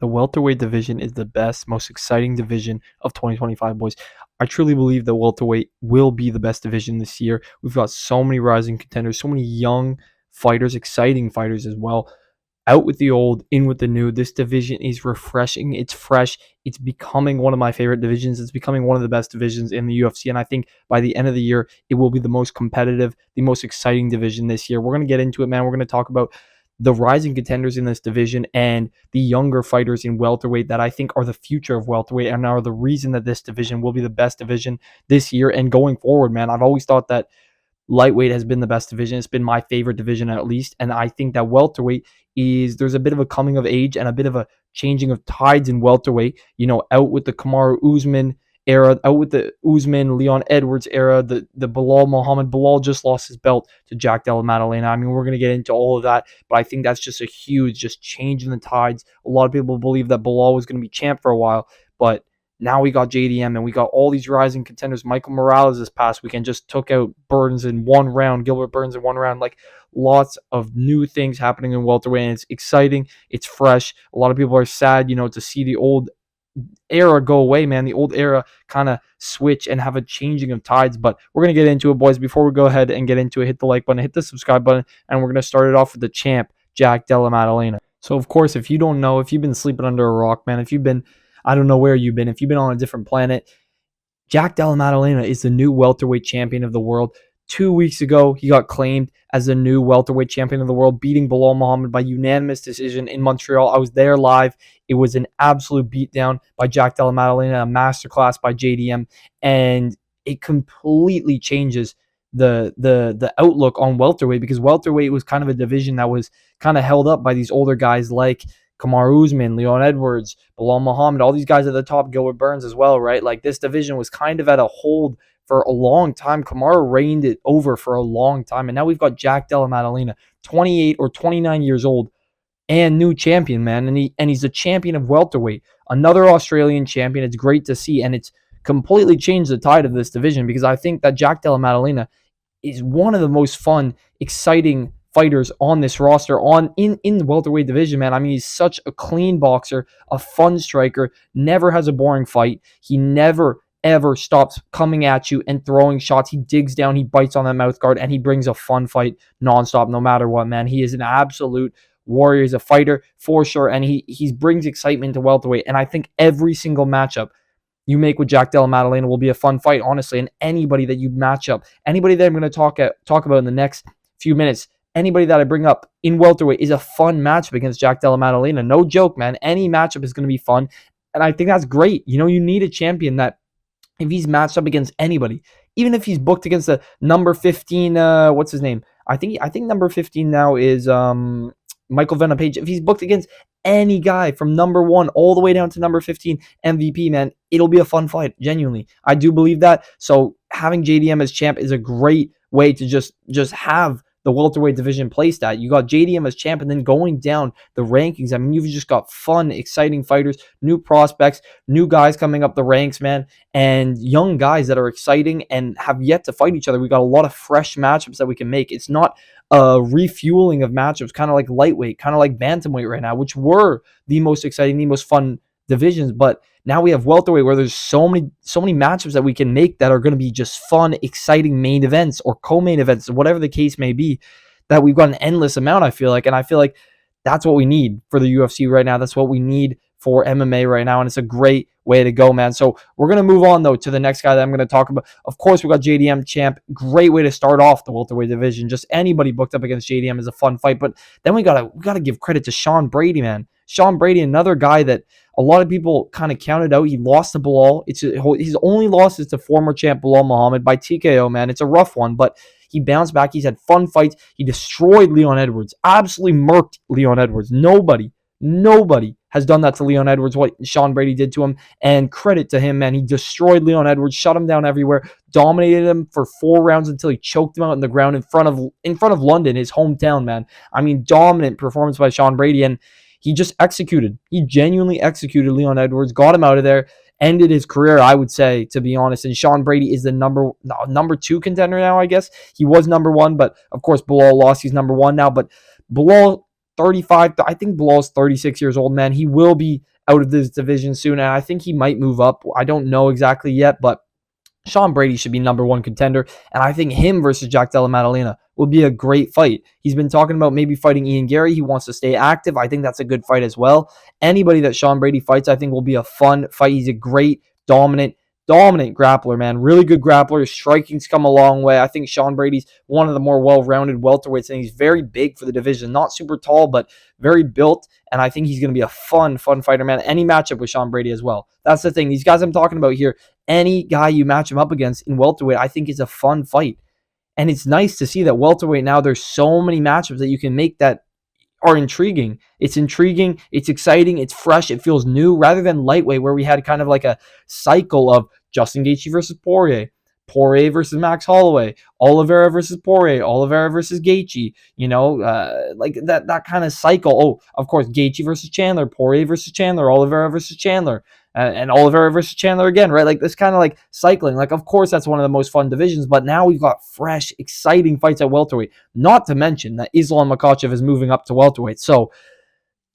The welterweight division is the best, most exciting division of 2025, boys. I truly believe that welterweight will be the best division this year. We've got so many rising contenders, so many young fighters, exciting fighters as well. Out with the old, in with the new. This division is refreshing. It's fresh. It's becoming one of my favorite divisions. It's becoming one of the best divisions in the UFC. And I think by the end of the year, it will be the most competitive, the most exciting division this year. We're going to get into it, man. We're going to talk about the rising contenders in this division and the younger fighters in welterweight that I think are the future of welterweight and are the reason that this division will be the best division this year and going forward, man. I've always thought that lightweight has been the best division. It's been my favorite division at least. And I think that welterweight there's a bit of a coming of age and a bit of a changing of tides in welterweight, out with the Kamaru Usman era, out with the Usman, Leon Edwards era, the Bilal Muhammad. Bilal just lost his belt to Jack Della Maddalena. I mean, we're going to get into all of that, but I think that's just a huge, just change in the tides. A lot of people believe that Bilal was going to be champ for a while, but now we got JDM and we got all these rising contenders. Michael Morales this past weekend just took out Burns in one round, Gilbert Burns in one round. Like, lots of new things happening in welterweight, and it's exciting. It's fresh. A lot of people are sad, to see the old era go away, man. The old era kind of switch and have a changing of tides. But we're going to get into it, boys. Before we go ahead and get into it, hit the like button, hit the subscribe button, and we're going to start it off with the champ, Jack Della Maddalena. So, of course, if you don't know, if you've been sleeping under a rock, man, if you've been, I don't know where you've been, if you've been on a different planet, Jack Della Maddalena is the new welterweight champion of the world. 2 weeks ago, he got claimed as the new welterweight champion of the world, beating Bilal Muhammad by unanimous decision in Montreal. I was there live. It was an absolute beatdown by Jack Della Maddalena, a masterclass by JDM, and it completely changes the outlook on welterweight, because welterweight was kind of a division that was kind of held up by these older guys like Kamaru Usman, Leon Edwards, Bilal Muhammad, all these guys at the top, Gilbert Burns as well, right? Like, this division was kind of at a hold for a long time. Kamaru reigned it over for a long time. And now we've got Jack Della Maddalena, 28 or 29 years old, and new champion, man. And he's a champion of welterweight, another Australian champion. It's great to see. And it's completely changed the tide of this division, because I think that Jack Della Maddalena is one of the most fun, exciting fighters on this roster in the welterweight division, man. I mean, he's such a clean boxer, a fun striker, never has a boring fight. He never ever stops coming at you and throwing shots. He digs down, he bites on that mouth guard, and he brings a fun fight nonstop, no matter what, man. He is an absolute warrior. He's a fighter for sure, and he brings excitement to welterweight. And I think every single matchup you make with Jack Della Maddalena will be a fun fight, honestly. And anybody that you match up, anybody that I'm going to talk about in the next few minutes, anybody that I bring up in welterweight is a fun matchup against Jack Della Maddalena. No joke, man. Any matchup is going to be fun, and I think that's great. You need a champion that, if he's matched up against anybody, even if he's booked against the number 15, what's his name? I think number 15 now is Michael Venom Page. If he's booked against any guy from number 1 all the way down to number 15 MVP, man, it'll be a fun fight. Genuinely, I do believe that. So having JDM as champ is a great way to just have the welterweight division placed at. You got JDM as champ, and then going down the rankings, I mean, you've just got fun, exciting fighters, new prospects, new guys coming up the ranks, man, and young guys that are exciting and have yet to fight each other. We got a lot of fresh matchups that we can make. It's not a refueling of matchups, kind of like lightweight, kind of like bantamweight right now, which were the most exciting, the most fun divisions. But now we have welterweight, where there's so many matchups that we can make that are going to be just fun, exciting main events or co-main events, whatever the case may be, that we've got an endless amount, I feel like. And I feel like that's what we need for the UFC right now. That's what we need for MMA right now, and it's a great way to go, man. So we're going to move on, though, to the next guy that I'm going to talk about. Of course, we got JDM champ. Great way to start off the welterweight division. Just anybody booked up against JDM is a fun fight. But then we gotta give credit to Sean Brady, man. Sean Brady, another guy that a lot of people kind of counted out. He lost to Bilal. His only loss is to former champ Bilal Muhammad by TKO, man. It's a rough one, but he bounced back. He's had fun fights. He destroyed Leon Edwards. Absolutely murked Leon Edwards. Nobody has done that to Leon Edwards, what Sean Brady did to him. And credit to him, man. He destroyed Leon Edwards, shut him down everywhere, dominated him for 4 rounds until he choked him out on the ground in front of London, his hometown, man. I mean, dominant performance by Sean Brady, and he just executed. He genuinely executed Leon Edwards, got him out of there, ended his career, I would say, to be honest. And Sean Brady is the number 2 contender now, I guess. He was number 1, but of course Bilal lost. He's number 1 now. But Bilal, 35, I think Bilal's 36 years old, man. He will be out of this division soon, and I think he might move up. I don't know exactly yet, but Sean Brady should be number one contender, and I think him versus Jack Della Maddalena will be a great fight. He's been talking about maybe fighting Ian Gary. He wants to stay active. I think that's a good fight as well. Anybody that Sean Brady fights, I think will be a fun fight. He's a great, dominant grappler, man. Really good grappler. Striking's come a long way. I think Sean Brady's one of the more well-rounded welterweights, and he's very big for the division. Not super tall, but very built, and I think he's going to be a fun fighter, man. Any matchup with Sean Brady as well. That's the thing. These guys I'm talking about here, any guy you match him up against in welterweight, I think is a fun fight. And it's nice to see that welterweight now, there's so many matchups that you can make that are intriguing. It's intriguing, it's exciting, it's fresh, it feels new, rather than lightweight where we had kind of like a cycle of Justin Gaethje versus Poirier versus Max Holloway, Oliveira versus Poirier, Oliveira versus Gaethje, like that kind of cycle. Oh, of course, Gaethje versus Chandler, Poirier versus Chandler, Oliveira versus Chandler, and Oliveira versus Chandler again, right? Like this kind of like cycling. Like, of course, that's one of the most fun divisions, but now we've got fresh, exciting fights at welterweight. Not to mention that Islam Makhachev is moving up to welterweight, so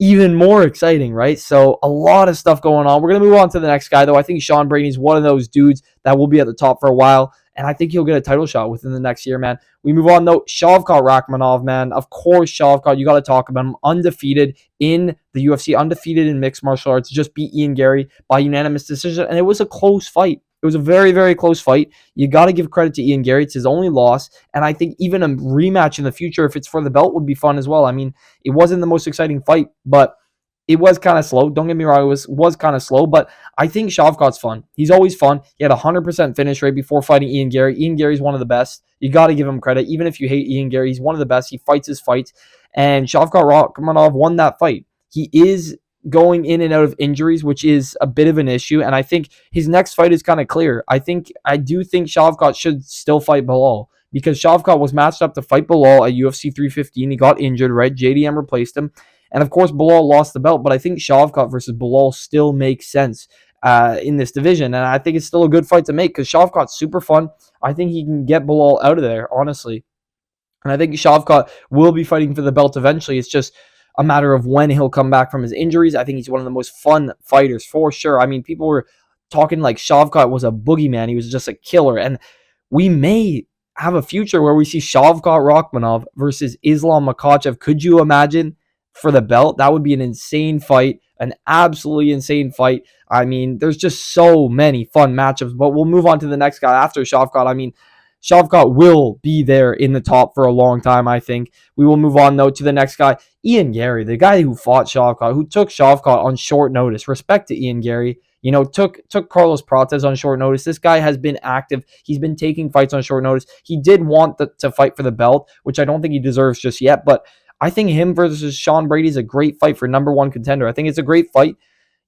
even more exciting, right? So a lot of stuff going on. We're going to move on to the next guy, though. I think Sean Brady's one of those dudes that will be at the top for a while, and I think he'll get a title shot within the next year, man. We move on, though. Shavkat Rakhmonov, man. Of course, Shavkat, you got to talk about him. Undefeated in the UFC, undefeated in mixed martial arts, just beat Ian Gary by unanimous decision, and it was a close fight. It was a very, very close fight. You got to give credit to Ian Gary. It's his only loss. And I think even a rematch in the future, if it's for the belt, would be fun as well. I mean, it wasn't the most exciting fight, but it was kind of slow. Don't get me wrong, it was kind of slow, but I think Shavkat's fun. He's always fun. He had a 100% finish rate before fighting Ian Gary. Ian Gary's one of the best. You got to give him credit. Even if you hate Ian Gary, he's one of the best. He fights his fights. And Shavkat Rakhmonov won that fight. He is going in and out of injuries, which is a bit of an issue. And I think his next fight is kind of clear. I do think Shavkat should still fight Belal, because Shavkat was matched up to fight Belal at UFC 315. He got injured, right? JDM replaced him. And of course, Belal lost the belt, but I think Shavkat versus Belal still makes sense in this division. And I think it's still a good fight to make because Shavkat's super fun. I think he can get Belal out of there, honestly. And I think Shavkat will be fighting for the belt eventually. It's just a matter of when he'll come back from his injuries. I think he's one of the most fun fighters for sure. I mean, people were talking like Shavkat was a boogeyman. He was just a killer. And we may have a future where we see Shavkat Rakhmonov versus Islam Makhachev. Could you imagine for the belt? That would be an insane fight, an absolutely insane fight. I mean, there's just so many fun matchups, but we'll move on to the next guy after Shavkat. I mean, Shavkat will be there in the top for a long time, I think. We will move on, though, to the next guy, Ian Gary, the guy who fought Shavkat, who took Shavkat on short notice. Respect to Ian Gary. Took Carlos Prates on short notice. This guy has been active. He's been taking fights on short notice. He did want to fight for the belt, which I don't think he deserves just yet, but I think him versus Sean Brady is a great fight for number one contender. I think it's a great fight.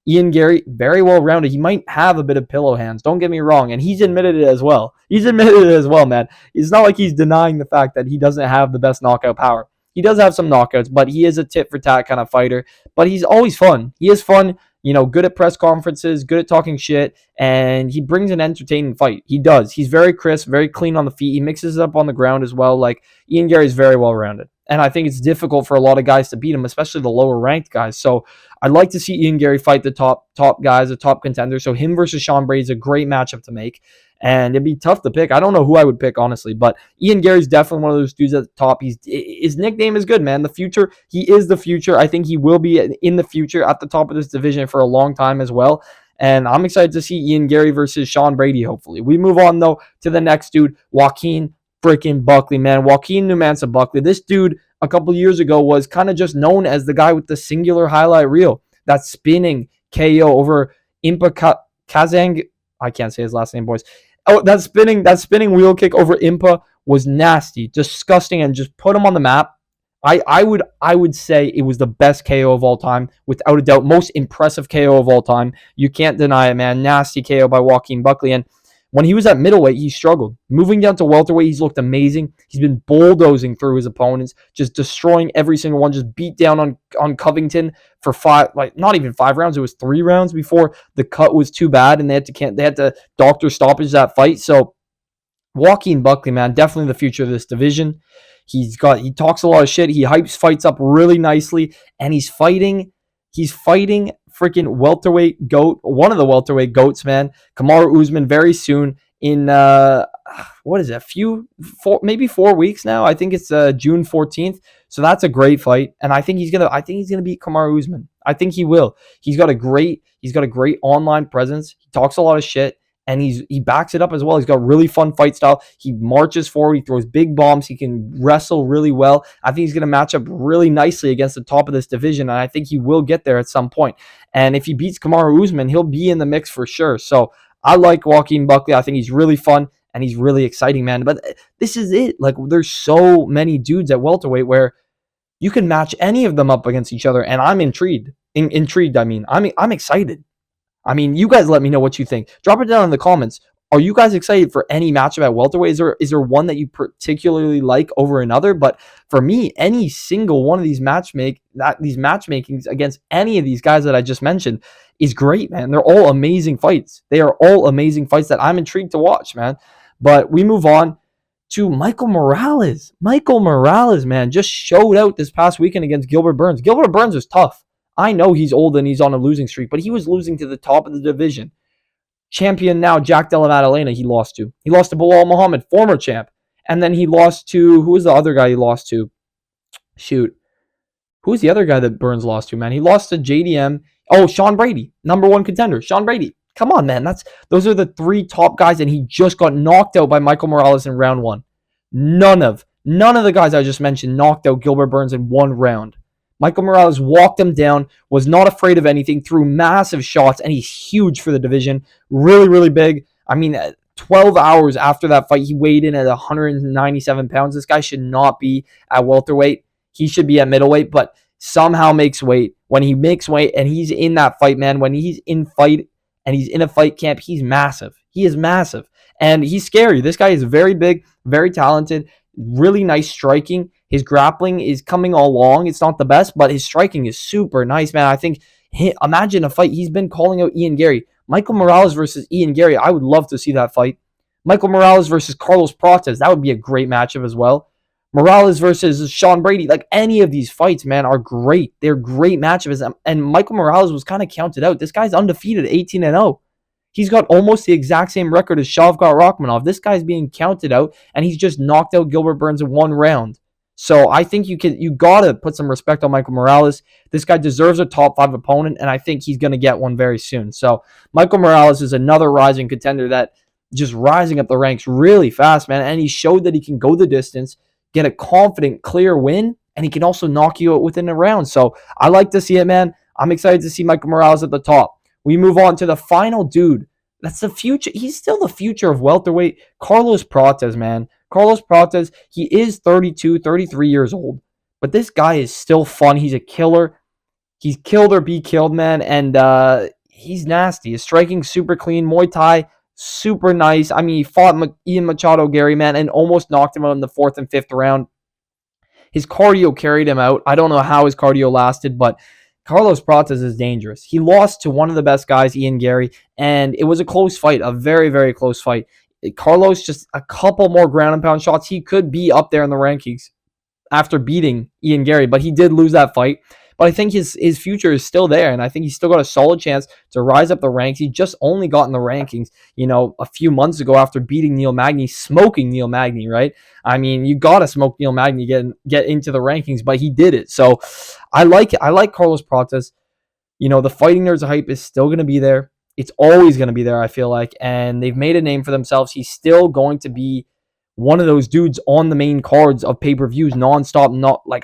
Ian Gary, very well-rounded. He might have a bit of pillow hands. Don't get me wrong. And he's admitted it as well. Man. It's not like he's denying the fact that he doesn't have the best knockout power. He does have some knockouts, but he is a tit-for-tat kind of fighter. But he's always fun. He is fun, good at press conferences, good at talking shit, and he brings an entertaining fight. He does. He's very crisp, very clean on the feet. He mixes it up on the ground as well. Like, Ian Gary is very well-rounded. And I think it's difficult for a lot of guys to beat him, especially the lower-ranked guys. So I'd like to see Ian Gary fight the top guys, the top contenders. So him versus Sean Brady is a great matchup to make. And it'd be tough to pick. I don't know who I would pick, honestly. But Ian Gary's definitely one of those dudes at the top. His nickname is good, man. The future. He is the future. I think he will be in the future at the top of this division for a long time as well. And I'm excited to see Ian Gary versus Sean Brady, hopefully. We move on, though, to the next dude, Joaquin freaking Buckley, man. Joaquin Numansa Buckley. This dude a couple years ago was kind of just known as the guy with the singular highlight reel. That spinning KO over Impa Kazang. I can't say his last name, boys. Oh, that spinning wheel kick over Impa was nasty, disgusting, and just put him on the map. I would say it was the best KO of all time, without a doubt. Most impressive KO of all time. You can't deny it, man. Nasty KO by Joaquin Buckley. And when he was at middleweight, he struggled. Moving down to welterweight, he's looked amazing. He's been bulldozing through his opponents, just destroying every single one. Just beat down on Covington for not even 5 rounds. It was 3 rounds before the cut was too bad, and they had to doctor stoppage that fight. So Joaquin Buckley, man, definitely the future of this division. He talks a lot of shit. He hypes fights up really nicely, and he's fighting freaking welterweight goat, one of the welterweight goats, man. Kamaru Usman very soon in what is it? Maybe 4 weeks now. I think it's June 14th. So that's a great fight, and I think he's gonna beat Kamaru Usman. I think he will. He's got a great online presence. He talks a lot of shit, and he backs it up as well. He's got really fun fight style. He marches forward. He throws big bombs. He can wrestle really well. I think he's going to match up really nicely against the top of this division, and I think he will get there at some point. And if he beats Kamaru Usman, he'll be in the mix for sure. So I like Joaquin Buckley. I think he's really fun, and he's really exciting, man. But this is it. Like, there's so many dudes at welterweight where you can match any of them up against each other, and I'm intrigued. I'm excited. I mean, you guys let me know what you think. Drop it down in the comments. Are you guys excited for any matchup at welterweight? Is there one that you particularly like over another? But for me, any single one of these matchmakings against any of these guys that I just mentioned is great, man. They're all amazing fights. They are all amazing fights that I'm intrigued to watch, man. But we move on to Michael Morales. Michael Morales, man, just showed out this past weekend against Gilbert Burns. Gilbert Burns is tough. I know he's old and he's on a losing streak, but he was losing to the top of the division. Champion now, Jack Della Maddalena, he lost to. He lost to Bilal Muhammad, former champ. And then he lost to, who was the other guy he lost to? Shoot. Who's the other guy that Burns lost to, man? He lost to JDM. Oh, Sean Brady, number one contender. Sean Brady. Come on, man. Those are the three top guys, and he just got knocked out by Michael Morales in round one. None of the guys I just mentioned knocked out Gilbert Burns in one round. Michael Morales walked him down, was not afraid of anything, threw massive shots, and he's huge for the division. Really, really big. I mean, 12 hours after that fight, he weighed in at 197 pounds. This guy should not be at welterweight. He should be at middleweight, but somehow makes weight. When he makes weight and he's in that fight, man, when he's in fight and he's in a fight camp, he's massive. He is massive. And he's scary. This guy is very big, very talented, really nice striking. His grappling is coming along. It's not the best, but his striking is super nice, man. I think, imagine a fight. He's been calling out Ian Gary. Michael Morales versus Ian Gary. I would love to see that fight. Michael Morales versus Carlos Prates. That would be a great matchup as well. Morales versus Sean Brady. Like, any of these fights, man, are great. They're great matchups. And Michael Morales was kind of counted out. This guy's undefeated, 18-0. He's got almost the exact same record as Shavkat Rakhmonov. This guy's being counted out, and he's just knocked out Gilbert Burns in one round. So I think you gotta put some respect on Michael Morales. This guy deserves a top 5 opponent, and I think he's gonna get one very soon. So Michael Morales is another rising contender that just rising up the ranks really fast, man. And he showed that he can go the distance, get a confident, clear win, and he can also knock you out within a round. So I like to see it, man. I'm excited to see Michael Morales at the top. We move on to the final dude. That's the future. He's still the future of welterweight. Carlos Prates, man. Carlos Prates, he is 32, 33 years old. But this guy is still fun. He's a killer. He's killed or be killed, man. And he's nasty. His striking super clean. Muay Thai, super nice. I mean, he fought Ian Machado Gary, man, and almost knocked him out in the 4th and 5th round. His cardio carried him out. I don't know how his cardio lasted, but Carlos Prates is dangerous. He lost to one of the best guys, Ian Gary, and it was a close fight, a very, very close fight. Carlos, just a couple more ground and pound shots. He could be up there in the rankings after beating Ian Gary, but he did lose that fight. But I think his future is still there, and I think he's still got a solid chance to rise up the ranks. He just only got in the rankings, a few months ago after beating Neil Magny, smoking Neil Magny, right? I mean, you got to smoke Neil Magny get into the rankings, but he did it. So I like it. I like Carlos Prates. The Fighting Nerds hype is still going to be there. It's always going to be there, I feel like, and they've made a name for themselves. He's still going to be one of those dudes on the main cards of pay-per-views nonstop.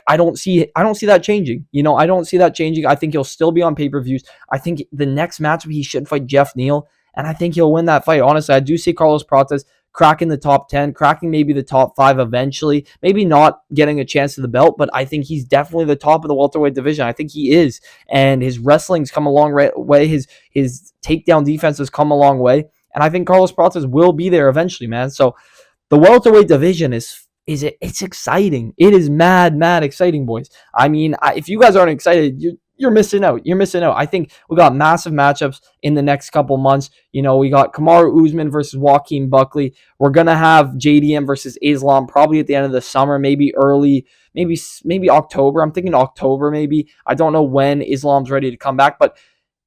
I don't see that changing. I don't see that changing. I think he'll still be on pay-per-views. I think the next matchup he should fight Jeff Neal, and I think he'll win that fight. Honestly, I do see Carlos Prates cracking the top 10, cracking maybe the top 5 eventually. Maybe not getting a chance to the belt, but I think he's definitely the top of the welterweight division. I think he is, and his wrestling's come a long way. His takedown defense has come a long way, and I think Carlos Prates will be there eventually, man. So the welterweight division it's exciting. It is mad exciting, boys. I mean, if you guys aren't excited, you're missing out. You're missing out. I think we got massive matchups in the next couple months. We got Kamaru Usman versus Joaquin Buckley. We're gonna have JDM versus Islam probably at the end of the summer, maybe early, maybe October. I'm thinking October, maybe. I don't know when Islam's ready to come back, but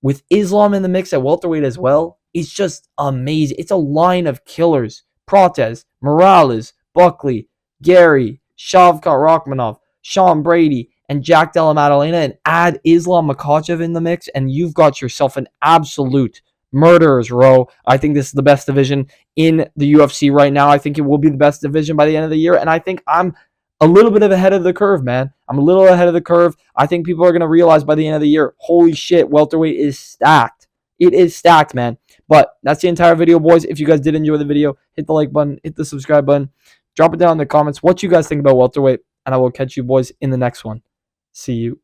with Islam in the mix at welterweight as well, it's just amazing. It's a line of killers. Protez, Morales, Buckley, Gary, Shavkat Rakhmonov, Sean Brady, and Jack Della Maddalena, and add Islam Makhachev in the mix, and you've got yourself an absolute murderer's row. I think this is the best division in the UFC right now. I think it will be the best division by the end of the year, and I think I'm a little bit of ahead of the curve, man. I'm a little ahead of the curve. I think people are going to realize by the end of the year, holy shit, welterweight is stacked. It is stacked, man. But that's the entire video, boys. If you guys did enjoy the video, hit the like button, hit the subscribe button. Drop it down in the comments what you guys think about welterweight, and I will catch you boys in the next one. See you.